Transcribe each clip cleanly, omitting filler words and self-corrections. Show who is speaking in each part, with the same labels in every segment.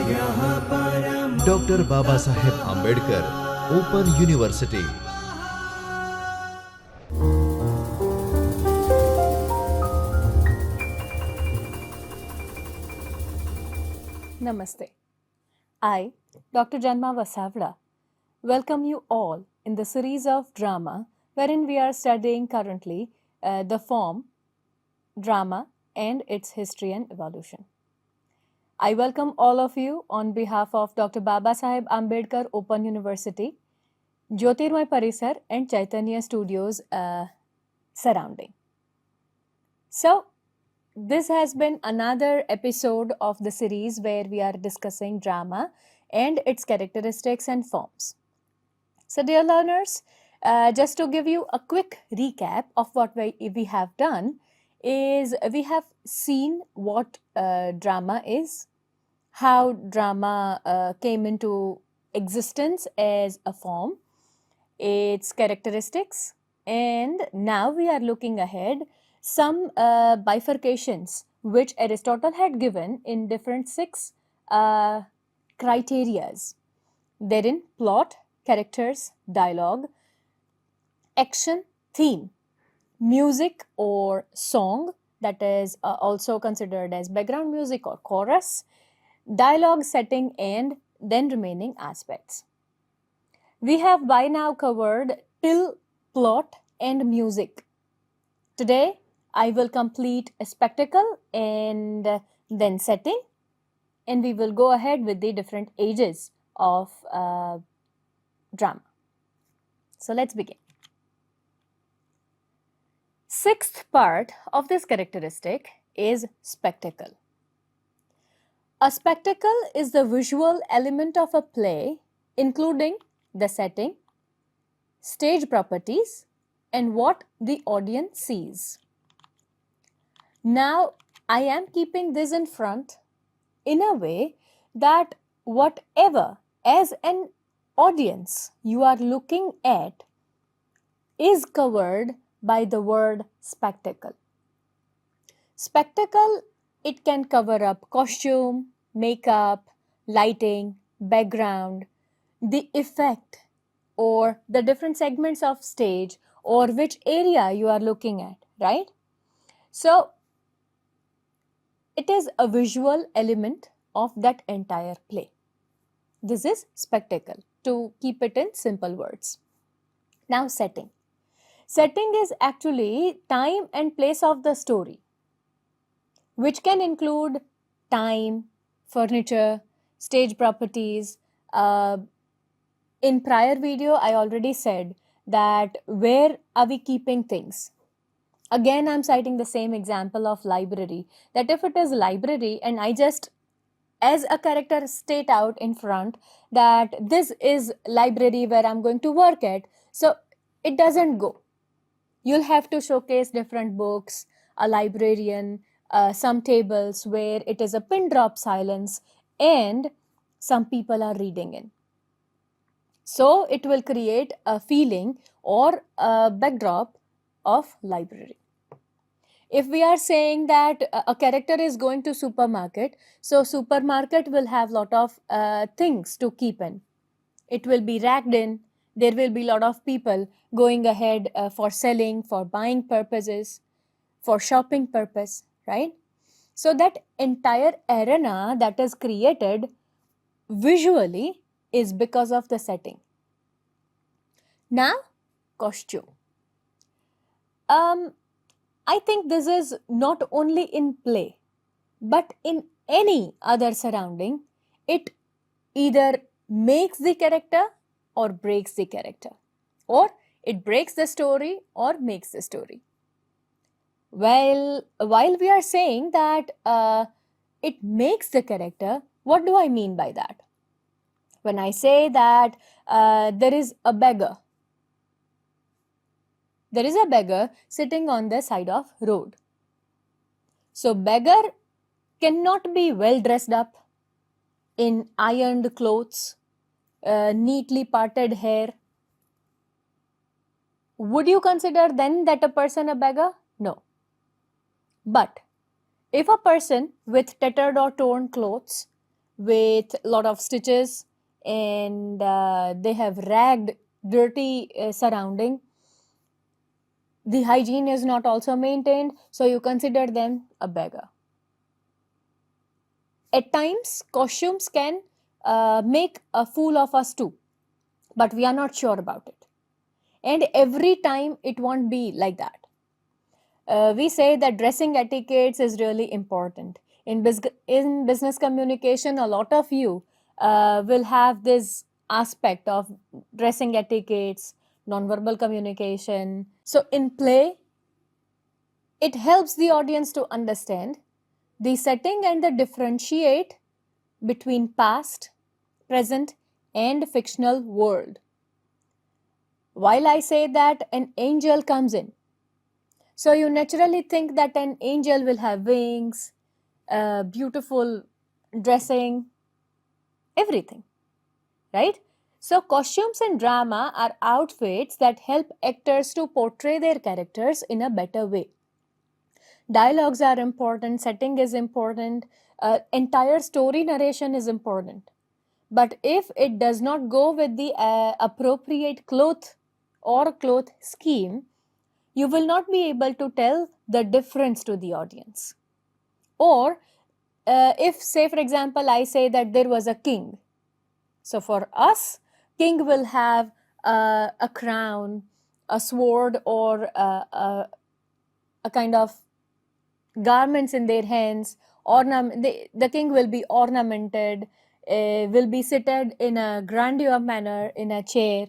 Speaker 1: Dr. Babasaheb Ambedkar Open University.
Speaker 2: Namaste. I, Dr. Janma Vasavda, welcome you all in the series of drama wherein we are studying currently the form, drama, and its history and evolution. I welcome all of you on behalf of Dr. Babasaheb Ambedkar Open University, Jyotirmay Parisar, and Chaitanya Studios surrounding. So, this has been another episode of the series where we are discussing drama and its characteristics and forms. So, dear learners, just to give you a quick recap of what we have done is we have seen what drama is, how drama came into existence as a form, its characteristics, and now we are looking ahead some bifurcations which Aristotle had given in different six criterias. Therein, plot, characters, dialogue, action, theme, music or song, that is also considered as background music or chorus, dialogue, setting, and then remaining aspects. We have by now covered till plot and music. Today, I will complete a spectacle and then setting, and we will go ahead with the different ages of drama. So let's begin. Sixth part of this characteristic is spectacle. A spectacle is the visual element of a play, including the setting, stage properties, and what the audience sees. Now, I am keeping this in front in a way that whatever as an audience you are looking at is covered by the word spectacle. Spectacle, it can cover up costume, makeup, lighting, background, the effect, or the different segments of stage, or which area you are looking at, right? So, it is a visual element of that entire play. This is spectacle, to keep it in simple words. Now, setting. Setting is actually time and place of the story, which can include time, furniture, stage properties. In prior video, I already said that where are we keeping things? Again, I'm citing the same example of library, that if it is library and I just as a character state out in front that this is library where I'm going to work at, so it doesn't go. You'll have to showcase different books, a librarian, some tables where it is a pin drop silence and some people are reading in. So it will create a feeling or a backdrop of library. If we are saying that a character is going to supermarket, so supermarket will have lot of things to keep in. It will be racked in. There will be a lot of people going ahead for selling, for buying purposes, for shopping purpose, right? So that entire arena that is created visually is because of the setting. Now, costume. I think this is not only in play, but in any other surrounding, it either makes the character or breaks the character, or it breaks the story or makes the story. Well, while we are saying that it makes the character, what do I mean by that? When I say that there is a beggar sitting on the side of road. So beggar cannot be well dressed up in ironed clothes, neatly parted hair. Would you consider then that a person a beggar? No. But if a person with tattered or torn clothes with a lot of stitches, and they have ragged, dirty surrounding. The hygiene is not also maintained, so you consider them a beggar. At times, costumes can make a fool of us too, but we are not sure about it. And every time it won't be like that. We say that dressing etiquettes is really important. In business communication, a lot of you will have this aspect of dressing etiquettes, nonverbal communication. So, in play, it helps the audience to understand the setting and the differentiate between past, present, and fictional world. While I say that an angel comes in, so you naturally think that an angel will have wings, beautiful dressing, everything, right? So costumes in drama are outfits that help actors to portray their characters in a better way. Dialogues are important, setting is important, entire story narration is important. But if it does not go with the appropriate cloth or cloth scheme, you will not be able to tell the difference to the audience. Or if, say, for example, I say that there was a king. So for us, king will have a crown, a sword, or a kind of garments in their hands. The king will be ornamented, will be seated in a grandeur manner in a chair.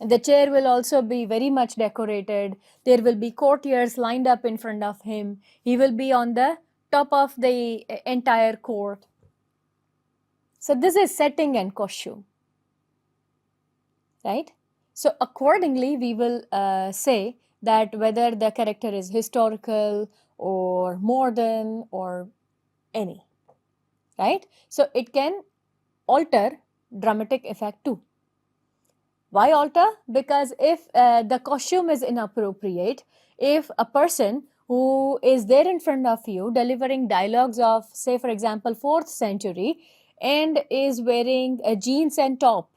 Speaker 2: The chair will also be very much decorated. There will be courtiers lined up in front of him. He will be on the top of the entire court. So this is setting and costume, right? So accordingly, we will say that whether the character is historical or modern or any, right? So it can alter dramatic effect too. Why alter? Because if the costume is inappropriate, if a person who is there in front of you delivering dialogues of, say, for example, 4th century and is wearing a jeans and top,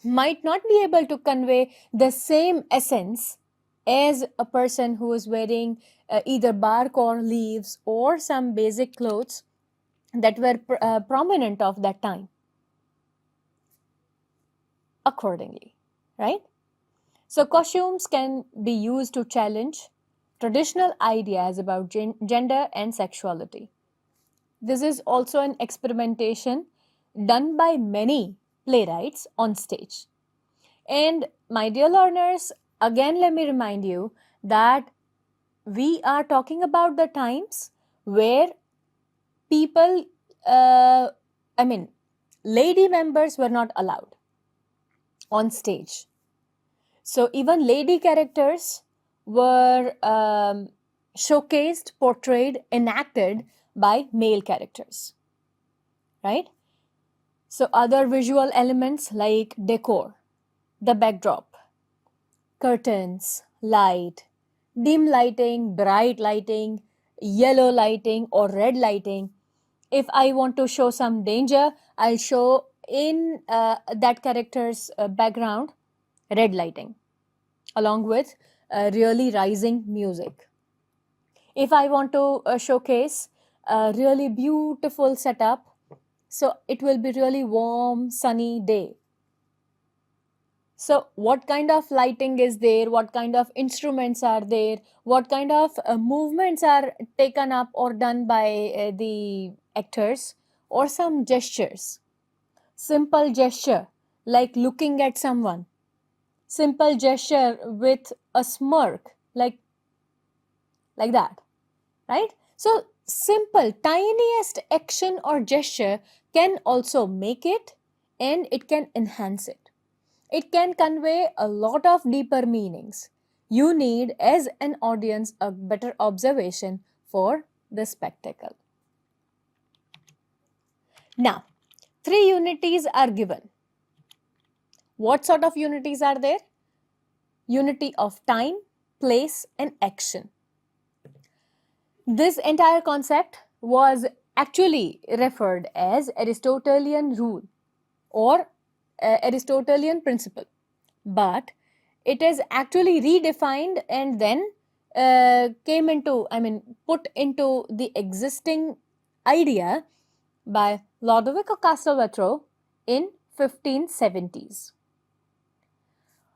Speaker 2: might not be able to convey the same essence as a person who is wearing either bark or leaves or some basic clothes that were prominent of that time. Accordingly, right? So costumes can be used to challenge traditional ideas about gender and sexuality. This is also an experimentation done by many playwrights on stage. And my dear learners, again let me remind you that we are talking about the times where people, lady members were not allowed on stage. So even lady characters were showcased, portrayed, enacted by male characters, right? So other visual elements like decor, the backdrop, curtains, light, dim lighting, bright lighting, yellow lighting or red lighting. If I want to show some danger, I'll show in that character's background red lighting along with really rising music. If I want to showcase a really beautiful setup, so it will be really warm, sunny day. So what kind of lighting is there? What kind of instruments are there? What kind of movements are taken up or done by the actors, or some gestures? Simple gesture like looking at someone. Simple gesture with a smirk like that, right? So simple, tiniest action or gesture can also make it, and it can enhance it. It can convey a lot of deeper meanings. You need, as an audience, a better observation for the spectacle. Now, 3 unities are given. What sort of unities are there? Unity of time, place, and action. This entire concept was actually referred as Aristotelian rule or Aristotelian principle, but it is actually redefined and then put into the existing idea by Lodovico Castelvetro in 1570s.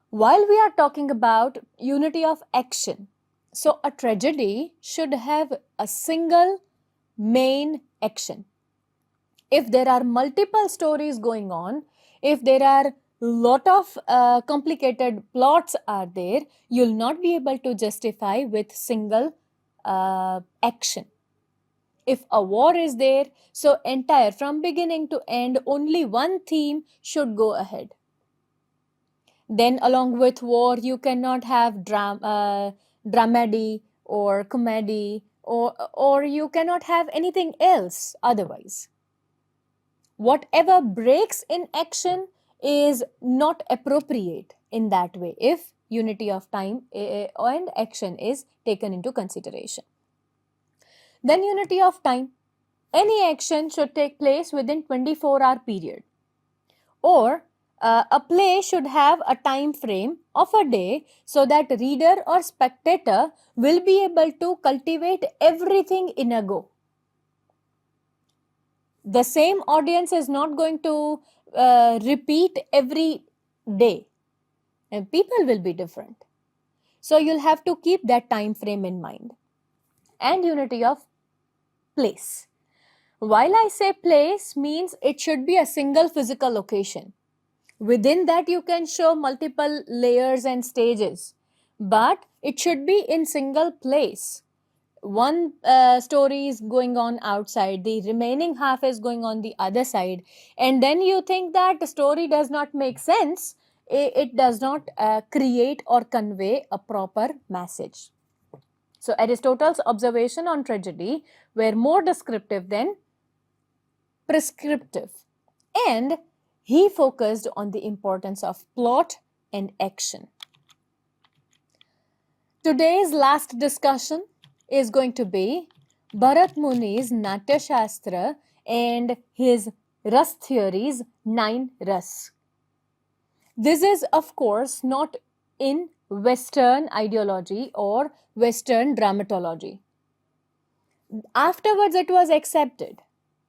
Speaker 2: While we are talking about unity of action, so a tragedy should have a single main action. If there are multiple stories going on, if there are lot of complicated plots are there, you'll not be able to justify with single action. If a war is there, so entire from beginning to end only one theme should go ahead. Then along with war you cannot have dramedy or comedy or you cannot have anything else otherwise. Whatever breaks in action is not appropriate in that way if unity of time and action is taken into consideration. Then unity of time. Any action should take place within 24-hour period, or a play should have a time frame of a day so that reader or spectator will be able to cultivate everything in a go. The same audience is not going to repeat every day, and people will be different. So you'll have to keep that time frame in mind. And unity of place. While I say place means it should be a single physical location. Within that you can show multiple layers and stages, but it should be in single place. One story is going on outside, the remaining half is going on the other side, and then you think that the story does not make sense, it does not create or convey a proper message. So Aristotle's observation on tragedy were more descriptive than prescriptive, and he focused on the importance of plot and action. Today's last discussion is going to be Bharat Muni's Natya Shastra and his Ras theories, 9 Ras. This is of course not in Western ideology or Western dramatology. Afterwards it was accepted,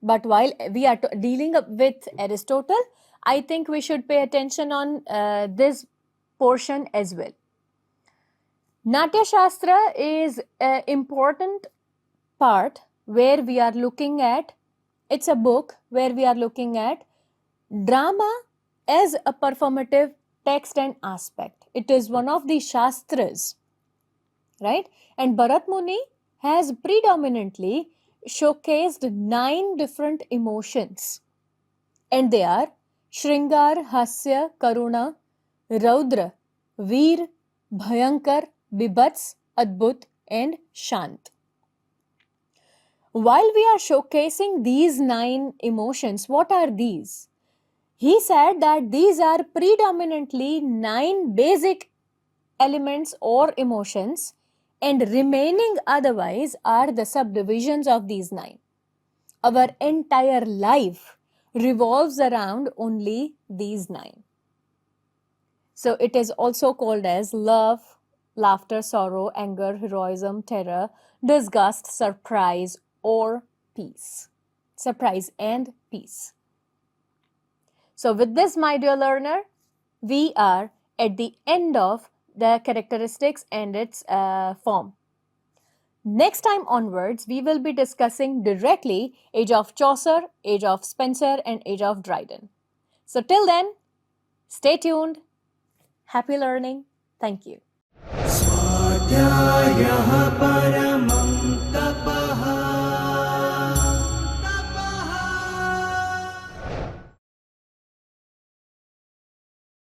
Speaker 2: but while we are dealing with Aristotle, I think we should pay attention on this portion as well. Natya Shastra is an important part where we are looking at, it's a book where we are looking at drama as a performative text and aspect. It is one of the Shastras, right? And Bharat Muni has predominantly showcased 9 different emotions, and they are Shringar, Hasya, Karuna, Raudra, Veer, Bhayankar, Bibhats, Adbhut and Shant. While we are showcasing these 9 emotions, what are these? He said that these are predominantly 9 basic elements or emotions, and remaining otherwise are the subdivisions of these 9. Our entire life revolves around only these 9. So it is also called as love, laughter, sorrow, anger, heroism, terror, disgust, surprise, or peace. Surprise and peace. So with this, my dear learner, we are at the end of the characteristics and its form. Next time onwards, we will be discussing directly Age of Chaucer, Age of Spenser, and Age of Dryden. So till then, stay tuned. Happy learning. Thank you.